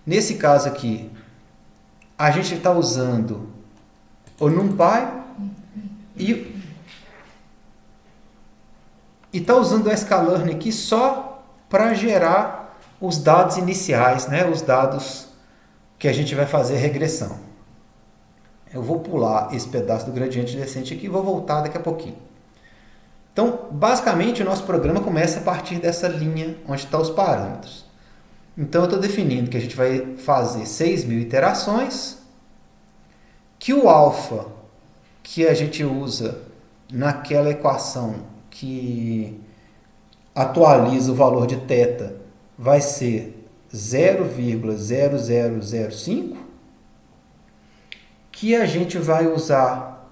Nesse caso aqui, a gente está usando o NumPy e está usando o sklearn aqui só para gerar os dados iniciais, né? Os dados que a gente vai fazer a regressão. Eu vou pular esse pedaço do gradiente descente aqui e vou voltar daqui a pouquinho. Então, basicamente, o nosso programa começa a partir dessa linha onde estão os parâmetros. Então, eu estou definindo que a gente vai fazer 6.000 iterações, que o alfa que a gente usa naquela equação que atualiza o valor de θ vai ser 0,0005, que a gente vai usar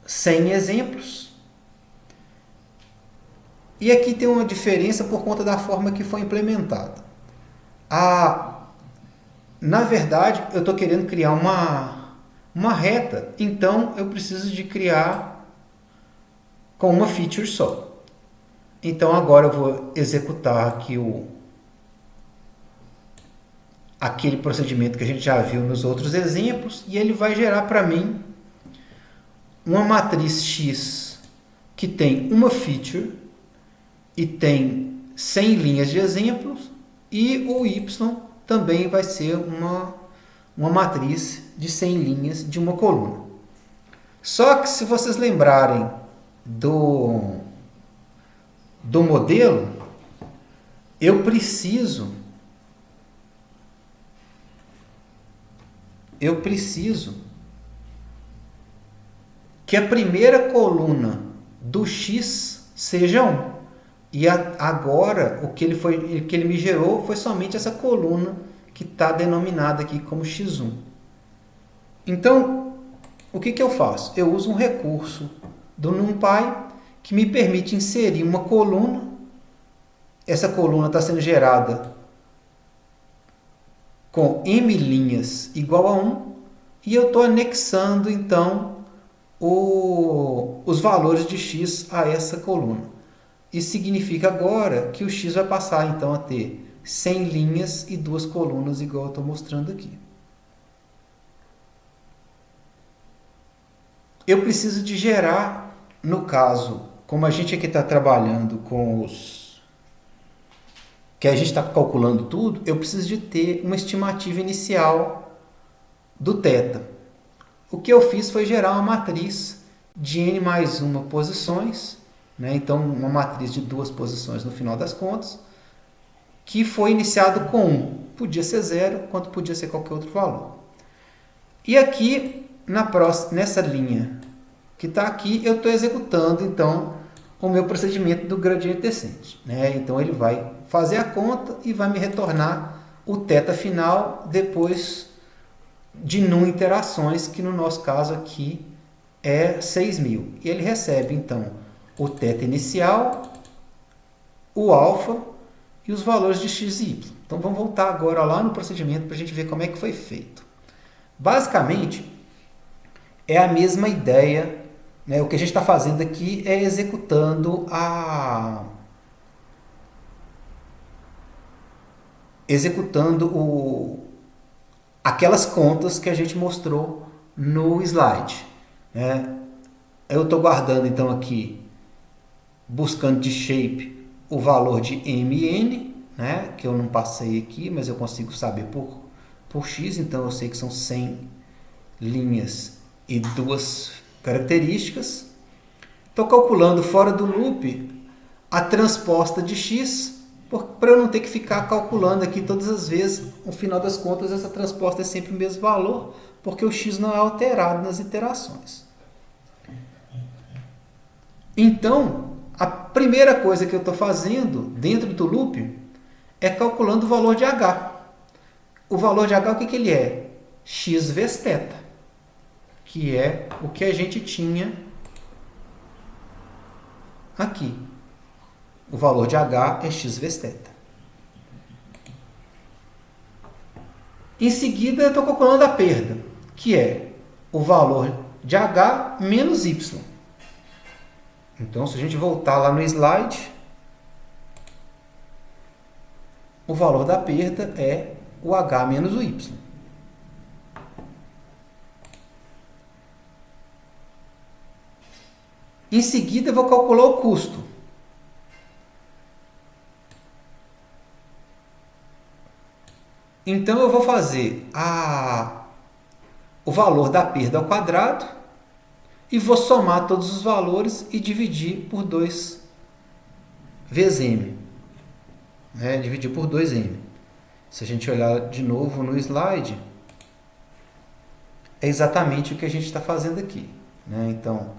100 exemplos. E aqui tem uma diferença por conta da forma que foi implementada. Na verdade, eu estou querendo criar uma reta, então eu preciso de criar com uma feature só. Então agora eu vou executar aqui aquele procedimento que a gente já viu nos outros exemplos e ele vai gerar para mim uma matriz X que tem uma feature e tem 100 linhas de exemplos, e o Y também vai ser uma matriz de 100 linhas de uma coluna. Só que se vocês lembrarem do modelo, eu preciso que a primeira coluna do X seja 1. E agora, o que ele me gerou foi somente essa coluna que está denominada aqui como x1. Então, o que eu faço? Eu uso um recurso do NumPy que me permite inserir uma coluna. Essa coluna está sendo gerada com m linhas igual a 1 e eu estou anexando, então, os valores de x a essa coluna. Isso significa agora que o X vai passar então a ter 100 linhas e 2 colunas, igual eu estou mostrando aqui. Eu preciso de gerar, no caso, como a gente aqui está trabalhando com que a gente está calculando tudo, eu preciso de ter uma estimativa inicial do θ. O que eu fiz foi gerar uma matriz de n mais 1 posições, né? Então, uma matriz de 2 posições no final das contas, que foi iniciado com 1. Podia ser 0, quanto podia ser qualquer outro valor. E aqui, nessa linha que está aqui, eu estou executando, então, o meu procedimento do gradiente descente, né? Então, ele vai fazer a conta e vai me retornar o θ final depois de num iterações, que no nosso caso aqui é 6.000. E ele recebe, então, o θ inicial, o alfa e os valores de x e y. Então vamos voltar agora lá no procedimento para a gente ver como é que foi feito. Basicamente, é a mesma ideia, né? O que a gente está fazendo aqui é executando aquelas contas que a gente mostrou no slide, né? Eu estou guardando então aqui, buscando de shape o valor de mn, né, que eu não passei aqui, mas eu consigo saber por x, então eu sei que são 100 linhas e 2 características. Estou calculando fora do loop a transposta de x, para eu não ter que ficar calculando aqui todas as vezes. No final das contas, essa transposta é sempre o mesmo valor, porque o x não é alterado nas iterações. Então, a primeira coisa que eu estou fazendo dentro do loop é calculando o valor de h. O valor de h, o que ele é? X vezes θ, que é o que a gente tinha aqui. O valor de h é x vezes θ. Em seguida, eu estou calculando a perda, que é o valor de h menos y. Então, se a gente voltar lá no slide, o valor da perda é o H menos o Y. Em seguida, eu vou calcular o custo. Então, eu vou fazer o valor da perda ao quadrado e vou somar todos os valores e dividir por 2 vezes m. Dividir por 2m. Se a gente olhar de novo no slide, é exatamente o que a gente está fazendo aqui. Então,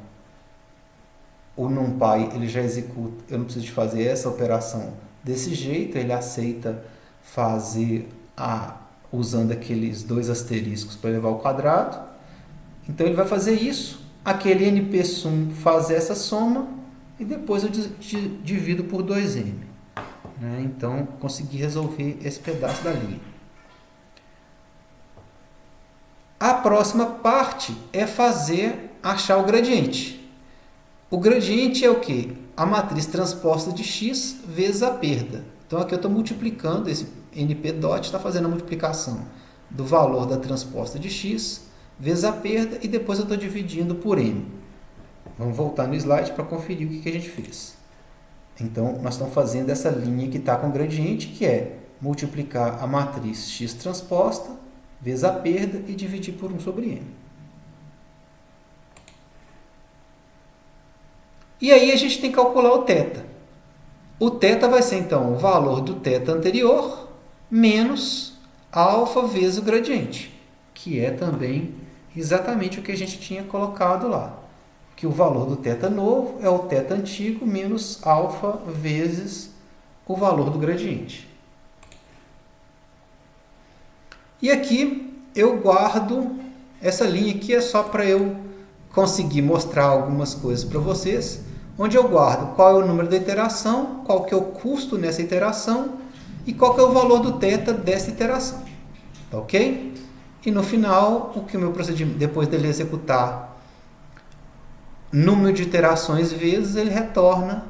o NumPy ele já executa, eu não preciso de fazer essa operação desse jeito, ele aceita fazer usando aqueles 2 asteriscos para levar ao quadrado. Então ele vai fazer isso, aquele NP-sum faz essa soma e depois eu divido por 2m. Então consegui resolver esse pedaço da linha. A próxima parte é achar o gradiente. O gradiente é o quê? A matriz transposta de x vezes a perda. Então aqui eu estou multiplicando, esse NP dot está fazendo a multiplicação do valor da transposta de x vezes a perda e depois eu estou dividindo por m. Vamos voltar no slide para conferir o que a gente fez. Então nós estamos fazendo essa linha que está com gradiente, que é multiplicar a matriz x transposta vezes a perda e dividir por 1 sobre m. E aí a gente tem que calcular o θ. O θ vai ser, então, o valor do θ anterior menos alfa vezes o gradiente, que é também exatamente o que a gente tinha colocado lá. Que o valor do θ novo é o θ antigo menos alfa vezes o valor do gradiente. E aqui eu guardo, essa linha aqui é só para eu conseguir mostrar algumas coisas para vocês, onde eu guardo qual é o número da iteração, qual que é o custo nessa iteração e qual que é o valor do θ dessa iteração. Tá ok? E no final, o que o meu procedimento, depois dele executar número de iterações vezes, ele retorna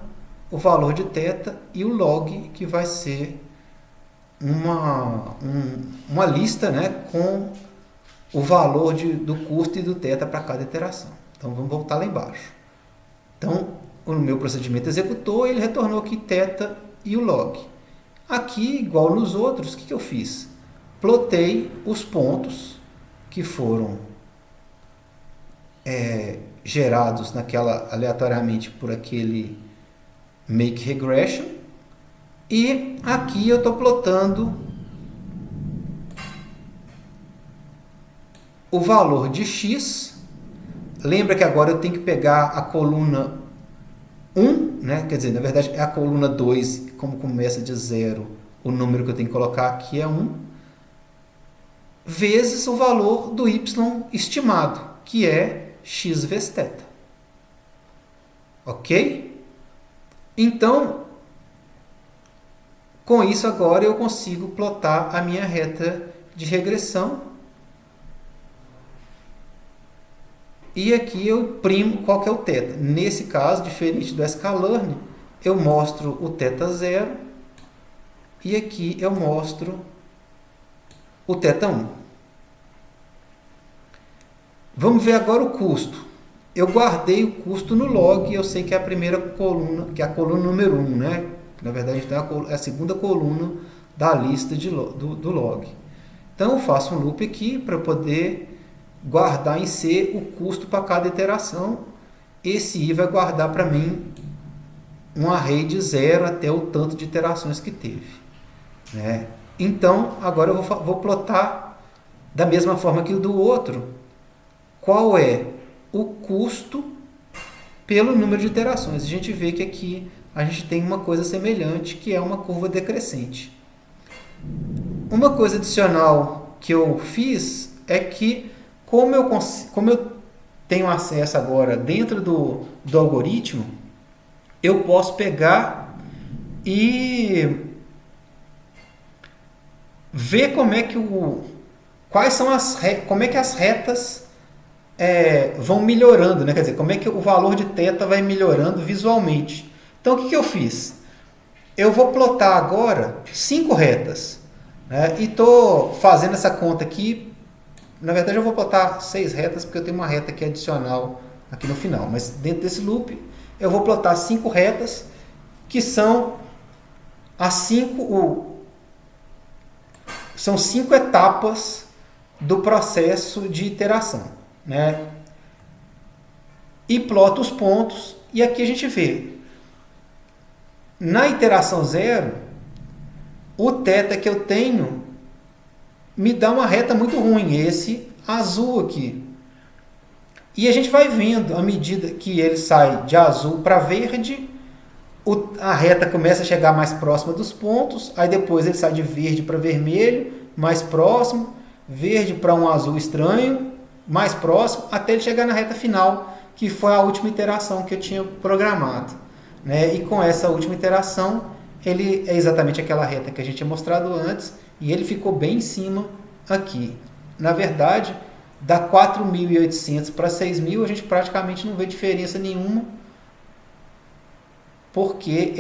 o valor de θ e o log, que vai ser uma lista, com o valor do custo e do θ para cada iteração. Então vamos voltar lá embaixo. Então, o meu procedimento executou, ele retornou aqui θ e o log. Aqui, igual nos outros, o que eu fiz? Plotei os pontos que foram gerados aleatoriamente por aquele make regression. E aqui eu estou plotando o valor de x. Lembra que agora eu tenho que pegar a coluna 1, quer dizer, na verdade é a coluna 2, como começa de 0, o número que eu tenho que colocar aqui é 1, vezes o valor do y estimado, que é x vezes θ. Ok? Então, com isso agora eu consigo plotar a minha reta de regressão. E aqui eu primo qual que é o θ. Nesse caso, diferente do sklearn, eu mostro o θ0 e aqui eu mostro o θ1. Vamos ver agora o custo. Eu guardei o custo no log e eu sei que é a primeira coluna, que é a coluna número 1, Na verdade, é a segunda coluna da lista do log. Então, eu faço um loop aqui para poder guardar em C o custo para cada iteração. Esse I vai guardar para mim um array de 0 até o tanto de iterações que teve. Então, agora eu vou plotar da mesma forma que o do outro, qual é o custo pelo número de iterações. A gente vê que aqui a gente tem uma coisa semelhante, que é uma curva decrescente. Uma coisa adicional que eu fiz é que, como eu tenho acesso agora dentro do algoritmo, eu posso pegar e ver como é que como é que as retas vão melhorando, Quer dizer, como é que o valor de θ vai melhorando visualmente. Então, o que eu fiz? Eu vou plotar agora 5 retas. né? E estou fazendo essa conta aqui. Na verdade eu vou botar 6 retas, porque eu tenho uma reta aqui adicional aqui no final. Mas dentro desse loop eu vou plotar 5 retas, que são são 5 etapas do processo de iteração, né? E ploto os pontos, e aqui a gente vê, na iteração 0, o θ que eu tenho me dá uma reta muito ruim, esse azul aqui. E a gente vai vendo, à medida que ele sai de azul para verde, a reta começa a chegar mais próxima dos pontos, aí depois ele sai de verde para vermelho, mais próximo, verde para um azul estranho, mais próximo, até ele chegar na reta final, que foi a última iteração que eu tinha programado, né? E com essa última iteração, ele é exatamente aquela reta que a gente tinha mostrado antes, e ele ficou bem em cima aqui. Na verdade, da 4.800 para 6.000, a gente praticamente não vê diferença nenhuma, porque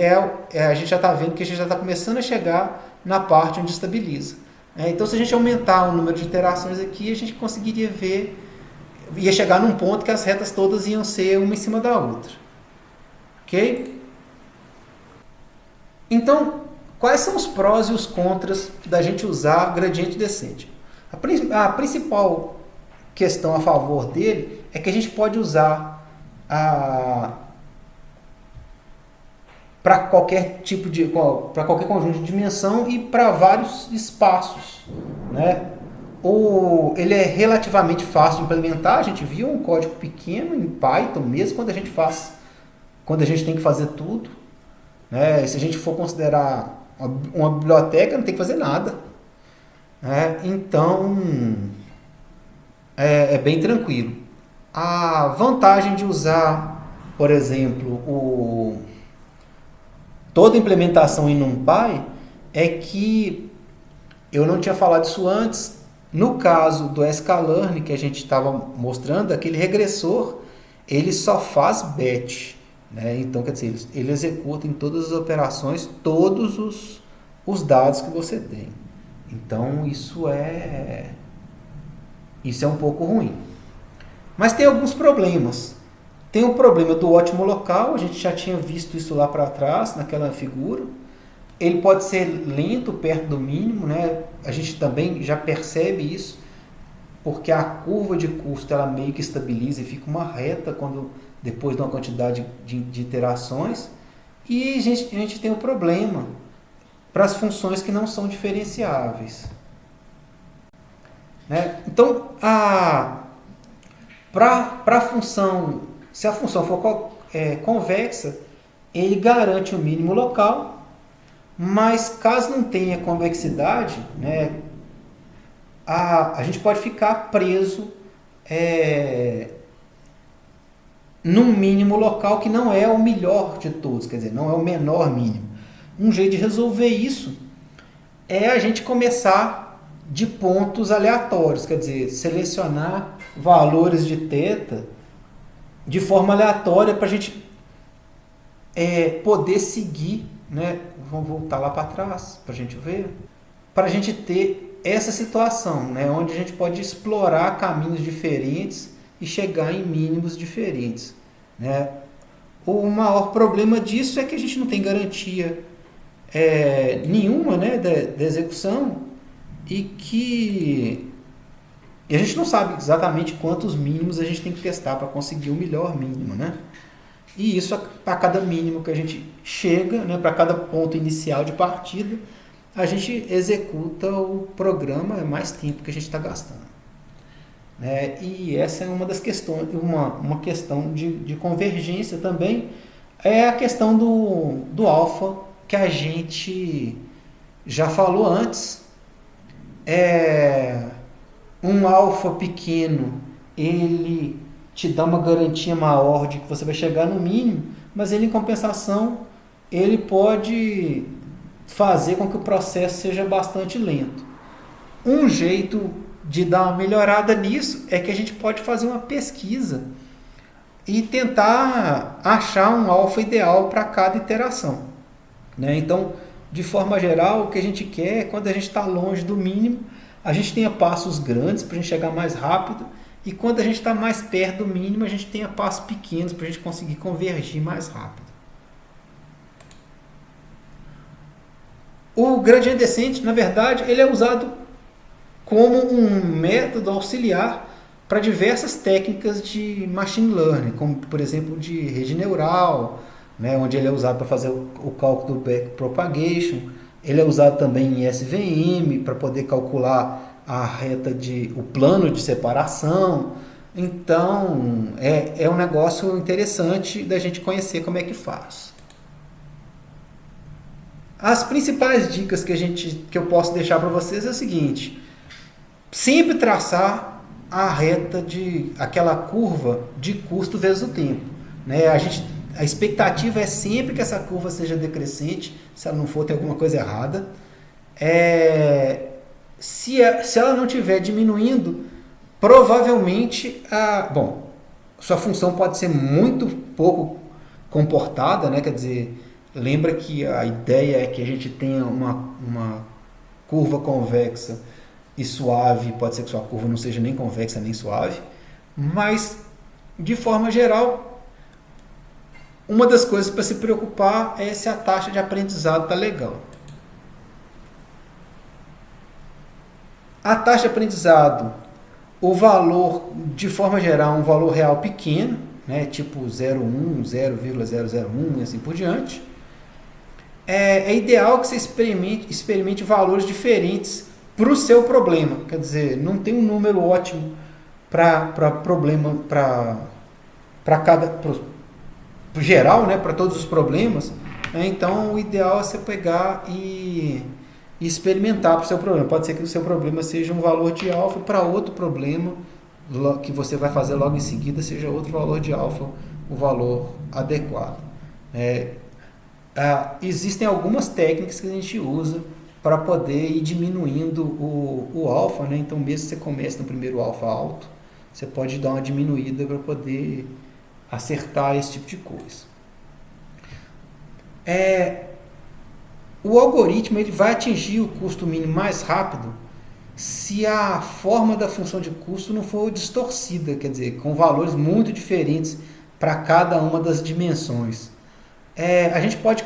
a gente já está vendo que a gente já está começando a chegar na parte onde estabiliza. Então, se a gente aumentar o número de iterações aqui, a gente conseguiria ver, ia chegar num ponto que as retas todas iam ser uma em cima da outra. Ok? Então, quais são os prós e os contras da gente usar gradiente descente? A principal questão a favor dele é que a gente pode usar para qualquer para qualquer conjunto de dimensão e para vários espaços, né? Ele é relativamente fácil de implementar. A gente viu um código pequeno em Python, mesmo quando a gente tem que fazer tudo, né? Se a gente for considerar uma biblioteca, não tem que fazer nada, né? Então é bem tranquilo. A vantagem de usar, por exemplo, toda implementação em NumPy é que, eu não tinha falado isso antes, no caso do sklearn que a gente estava mostrando, aquele regressor, ele só faz batch, né? Então, quer dizer, ele executa em todas as operações todos os dados que você tem. Então, isso é um pouco ruim. Mas tem alguns problemas. Tem o problema do ótimo local, a gente já tinha visto isso lá para trás, naquela figura. Ele pode ser lento perto do mínimo, né? A gente também já percebe isso, porque a curva de custo ela meio que estabiliza e fica uma reta depois de uma quantidade de iterações. E a gente tem um problema para as funções que não são diferenciáveis, né? Então, para a função, se a função for convexa, ele garante o mínimo local, mas caso não tenha convexidade, né, a gente pode ficar preso num mínimo local que não é o melhor de todos, quer dizer, não é o menor mínimo. Um jeito de resolver isso é a gente começar de pontos aleatórios, quer dizer, selecionar valores de θ de forma aleatória para a gente poder seguir, né? Vamos voltar lá para trás para a gente ver, para a gente ter essa situação, né? Onde a gente pode explorar caminhos diferentes e chegar em mínimos diferentes, né? O maior problema disso é que a gente não tem garantia nenhuma, né, da execução, e a gente não sabe exatamente quantos mínimos a gente tem que testar para conseguir o melhor mínimo, né? E isso, para cada mínimo que a gente chega, né, para cada ponto inicial de partida, a gente executa o programa, é mais tempo que a gente está gastando, né? E essa é uma das questões, uma questão de convergência também, é a questão do alfa, que a gente já falou antes. Um alfa pequeno, ele te dá uma garantia maior de que você vai chegar no mínimo, mas ele, em compensação, ele pode fazer com que o processo seja bastante lento. Um jeito de dar uma melhorada nisso é que a gente pode fazer uma pesquisa e tentar achar um alfa ideal para cada iteração, né? Então, de forma geral, o que a gente quer é quando a gente está longe do mínimo, a gente tenha passos grandes para a gente chegar mais rápido, e quando a gente está mais perto do mínimo, a gente tenha passos pequenos para a gente conseguir convergir mais rápido. O gradiente descente, na verdade, ele é usado como um método auxiliar para diversas técnicas de machine learning, como, por exemplo, de rede neural, né, onde ele é usado para fazer o cálculo do backpropagation. Ele é usado também em SVM para poder calcular o plano de separação. Então, é um negócio interessante da gente conhecer como é que faz. As principais dicas que eu posso deixar para vocês é o seguinte: sempre traçar aquela curva de custo vezes o tempo, né? A expectativa é sempre que essa curva seja decrescente. Se ela não for, tem alguma coisa errada. Se ela não estiver diminuindo, provavelmente sua função pode ser muito pouco comportada, né? Quer dizer, lembra que a ideia é que a gente tenha uma curva convexa e suave. Pode ser que sua curva não seja nem convexa nem suave, mas de forma geral, uma das coisas para se preocupar é se a taxa de aprendizado está legal. A taxa de aprendizado, o valor, de forma geral, um valor real pequeno, né, tipo 0,1, 0,001 e assim por diante. É ideal que você experimente valores diferentes para o seu problema. Quer dizer, não tem um número ótimo para problema, para cada geral, né, para todos os problemas. Então, o ideal é você pegar e experimentar para o seu problema. Pode ser que o seu problema seja um valor de alfa, para outro problema que você vai fazer logo em seguida seja outro valor de alfa, o valor adequado. Existem algumas técnicas que a gente usa para poder ir diminuindo o alfa, né? Então, mesmo que você comece no primeiro alfa alto, você pode dar uma diminuída para poder acertar esse tipo de coisa. O algoritmo ele vai atingir o custo mínimo mais rápido se a forma da função de custo não for distorcida, quer dizer, com valores muito diferentes para cada uma das dimensões. A gente pode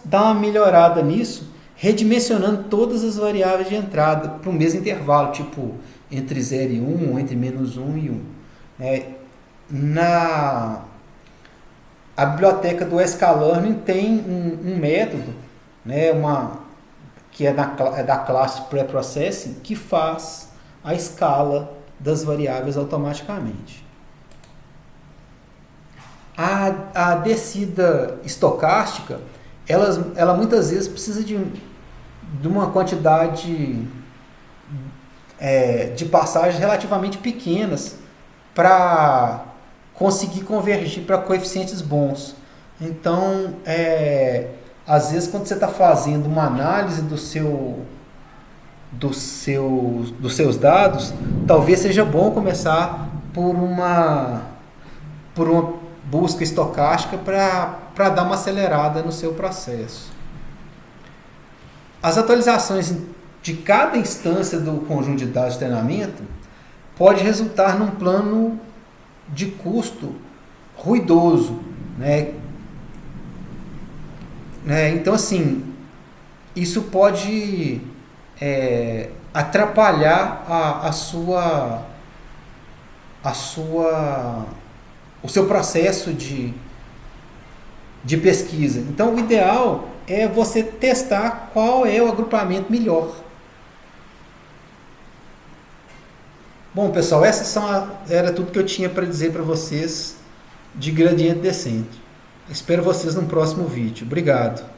dar uma melhorada nisso, redimensionando todas as variáveis de entrada para o mesmo intervalo, tipo entre 0 e 1, ou entre menos 1 e 1. A biblioteca do sklearning tem um método, né, que é da classe preprocessing, que faz a escala das variáveis automaticamente. A descida estocástica, ela muitas vezes precisa de uma quantidade de passagens relativamente pequenas para conseguir convergir para coeficientes bons. Então, às vezes, quando você está fazendo uma análise dos seus dados, talvez seja bom começar por uma busca estocástica para dar uma acelerada no seu processo. As atualizações de cada instância do conjunto de dados de treinamento pode resultar num plano de custo ruidoso, né? Então, assim, isso pode atrapalhar o seu processo de pesquisa. Então, o ideal é você testar qual é o agrupamento melhor. Bom, pessoal, era tudo que eu tinha para dizer para vocês de gradiente descente. Espero vocês no próximo vídeo. Obrigado.